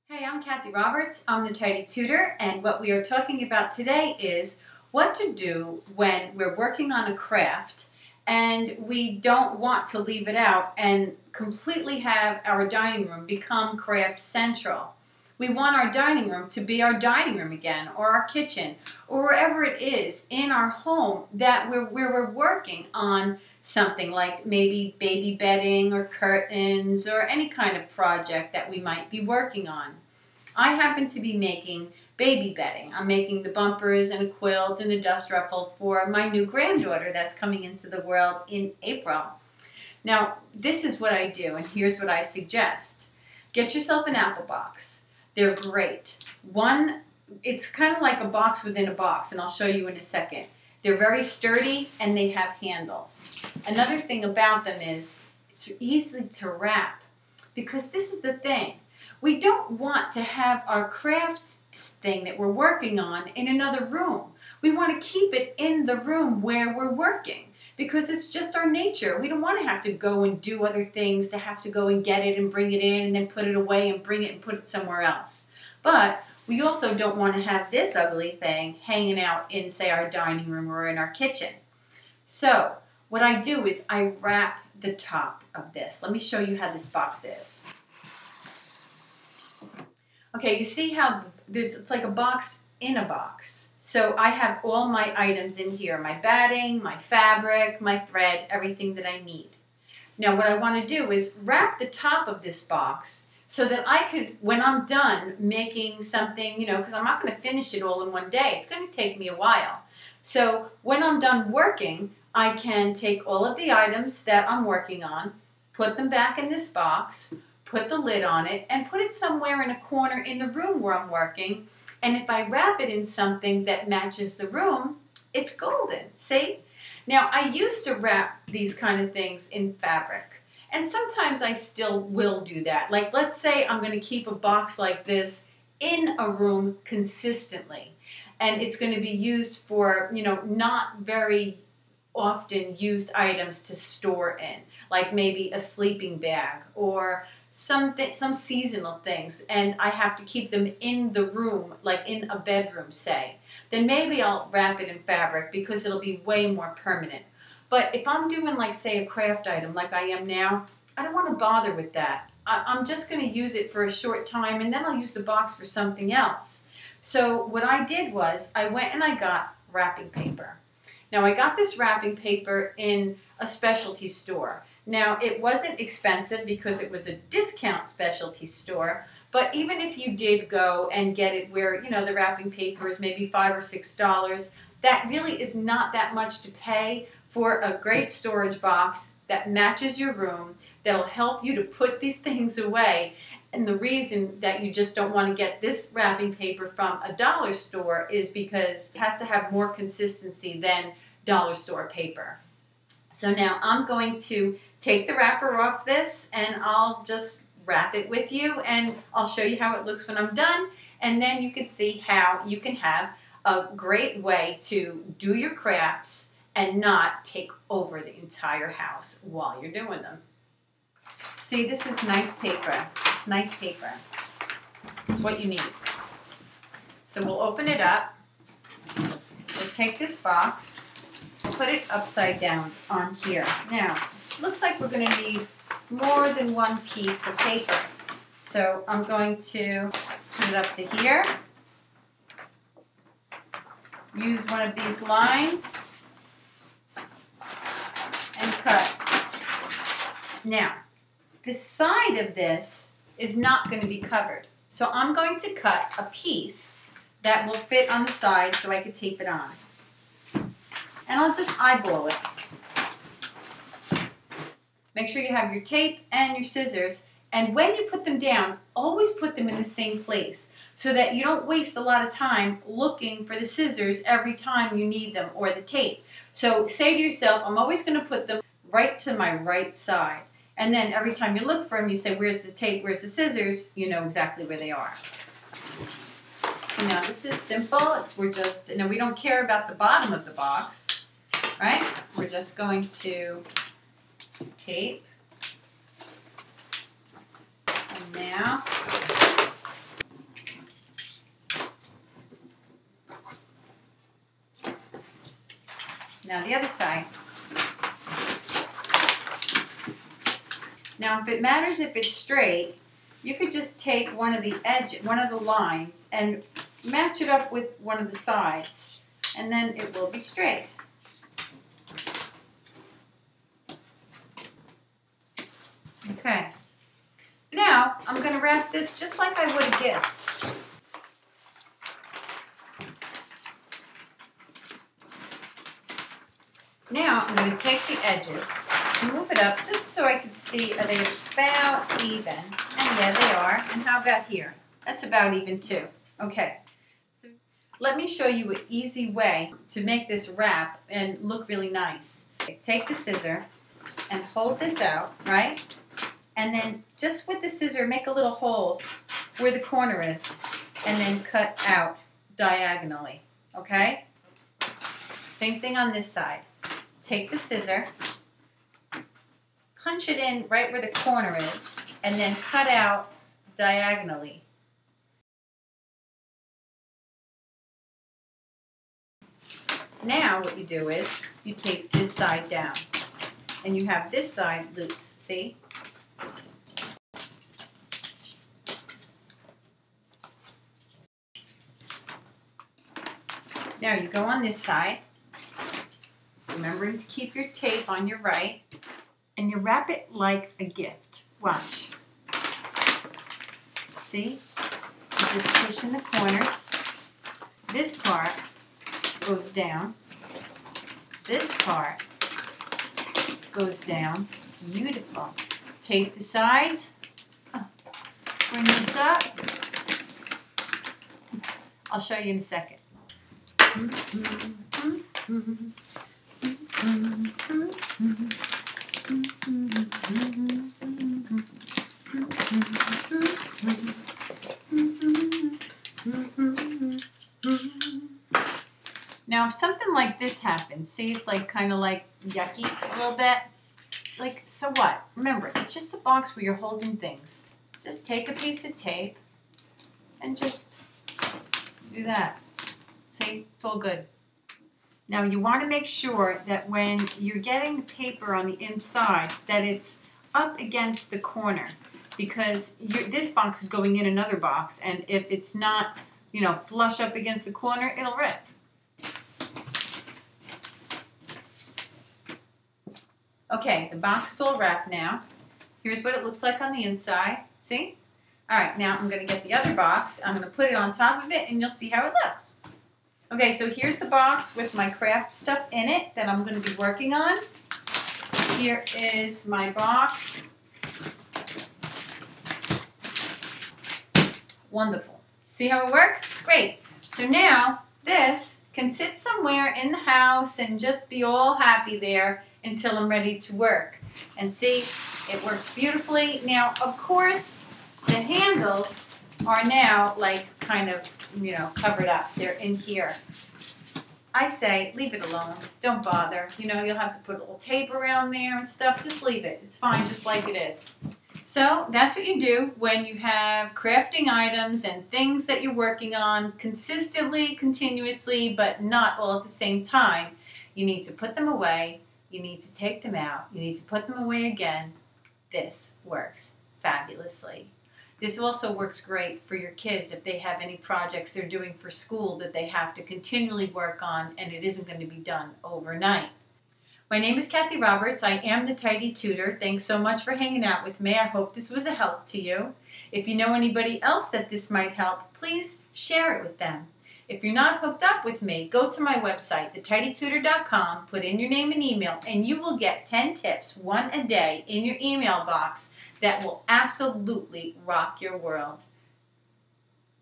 Hey, I'm Kathy Roberts. I'm the Tidy Tutor, and what we are talking about today is what to do when we're working on a craft and we don't want to leave it out and completely have our dining room become craft central. We want our dining room to be our dining room again, or our kitchen, or wherever it is in our home that we're working on something like maybe baby bedding or curtains or any kind of project that we might be working on. I happen to be making baby bedding. I'm making the bumpers and a quilt and the dust ruffle for my new granddaughter that's coming into the world in April. Now, this is what I do, and here's what I suggest. Get yourself an apple box. They're great. It's kind of like a box within a box, and I'll show you in a second. They're very sturdy, and they have handles. Another thing about them is it's easy to wrap, because this is the thing. We don't want to have our craft thing that we're working on in another room. We want to keep it in the room where we're working because it's just our nature. We don't want to have to go and do other things, to have to go and get it and bring it in and then put it away and bring it and put it somewhere else. But we also don't want to have this ugly thing hanging out in, say, our dining room or in our kitchen. So what I do is I wrap the top of this. Let me show you how this box is. Okay, you see how it's like a box in a box. So I have all my items in here, my batting, my fabric, my thread, everything that I need. Now what I want to do is wrap the top of this box so that I could, when I'm done making something, because I'm not going to finish it all in one day. It's going to take me a while. So when I'm done working, I can take all of the items that I'm working on, put them back in this box, put the lid on it, and put it somewhere in a corner in the room where I'm working. And if I wrap it in something that matches the room, it's golden, see? Now, I used to wrap these kind of things in fabric, and sometimes I still will do that. Like, let's say I'm going to keep a box like this in a room consistently, and it's going to be used for, not very often used items to store in, like maybe a sleeping bag or some seasonal things, and I have to keep them in the room, like in a bedroom, say, then maybe I'll wrap it in fabric because it'll be way more permanent. But if I'm doing, like, say, a craft item like I am now, I don't want to bother with that. I'm just going to use it for a short time, and then I'll use the box for something else. So what I did was I went and I got wrapping paper. Now, I got this wrapping paper in a specialty store. Now, it wasn't expensive because it was a discount specialty store, but even if you did go and get it where, the wrapping paper is maybe $5 or $6, that really is not that much to pay for a great storage box that matches your room, that'll help you to put these things away. And the reason that you just don't want to get this wrapping paper from a dollar store is because it has to have more consistency than dollar store paper. So now I'm going to take the wrapper off this, and I'll just wrap it with you, and I'll show you how it looks when I'm done, and then you can see how you can have a great way to do your crafts and not take over the entire house while you're doing them. See, this is nice paper. It's nice paper. It's what you need. So we'll open it up. We'll take this box. Put it upside down on here. Now, looks like we're going to need more than one piece of paper. So I'm going to put it up to here. Use one of these lines and cut. Now, the side of this is not going to be covered. So I'm going to cut a piece that will fit on the side so I can tape it on. And I'll just eyeball it. Make sure you have your tape and your scissors. And when you put them down, always put them in the same place so that you don't waste a lot of time looking for the scissors every time you need them, or the tape. So say to yourself, I'm always going to put them right to my right side. And then every time you look for them, you say, where's the tape, where's the scissors? You know exactly where they are. Now, this is simple. We don't care about the bottom of the box, right? We're just going to tape. And now Now the other side. Now if it matters if it's straight, you could just take one of the lines and match it up with one of the sides, and then it will be straight. Okay. Now I'm going to wrap this just like I would a gift. Now I'm going to take the edges and move it up just so I can see are they about even. And yeah, they are. And how about here? That's about even too. Okay. So let me show you an easy way to make this wrap and look really nice. Take the scissor and hold this out, right? And then just with the scissor, make a little hole where the corner is and then cut out diagonally, okay? Same thing on this side. Take the scissor, punch it in right where the corner is, and then cut out diagonally. Now what you do is you take this side down, and you have this side loose, see? Now you go on this side, remembering to keep your tape on your right, and you wrap it like a gift. Watch. See? You just push in the corners. This part goes down. This part goes down. Beautiful. Take the sides. Bring this up. I'll show you in a second. Now if something like this happens, see it's like kind of like yucky a little bit, like so what? Remember, it's just a box where you're holding things. Just take a piece of tape and just do that. See, it's all good. Now you want to make sure that when you're getting the paper on the inside that it's up against the corner, because this box is going in another box, and if it's not, you know, flush up against the corner, it'll rip. Okay, the box is all wrapped now. Here's what it looks like on the inside. See? All right, now I'm going to get the other box. I'm going to put it on top of it, and you'll see how it looks. Okay, so here's the box with my craft stuff in it that I'm going to be working on. Here is my box. Wonderful. See how it works? It's great. So now this can sit somewhere in the house and just be all happy there until I'm ready to work. And see, it works beautifully. Now, of course, the handles are now like kind of, you know, covered up. They're in here. I say leave it alone. Don't bother. You know, you'll have to put a little tape around there and stuff. Just leave it. It's fine just like it is. So that's what you do when you have crafting items and things that you're working on consistently, continuously, but not all at the same time. You need to put them away. You need to take them out. You need to put them away again. This works fabulously. This also works great for your kids if they have any projects they're doing for school that they have to continually work on and it isn't going to be done overnight. My name is Kathy Roberts. I am the Tidy Tutor. Thanks so much for hanging out with me. I hope this was a help to you. If you know anybody else that this might help, please share it with them. If you're not hooked up with me, go to my website, thetidytutor.com, put in your name and email, and you will get 10 tips, one a day, in your email box that will absolutely rock your world.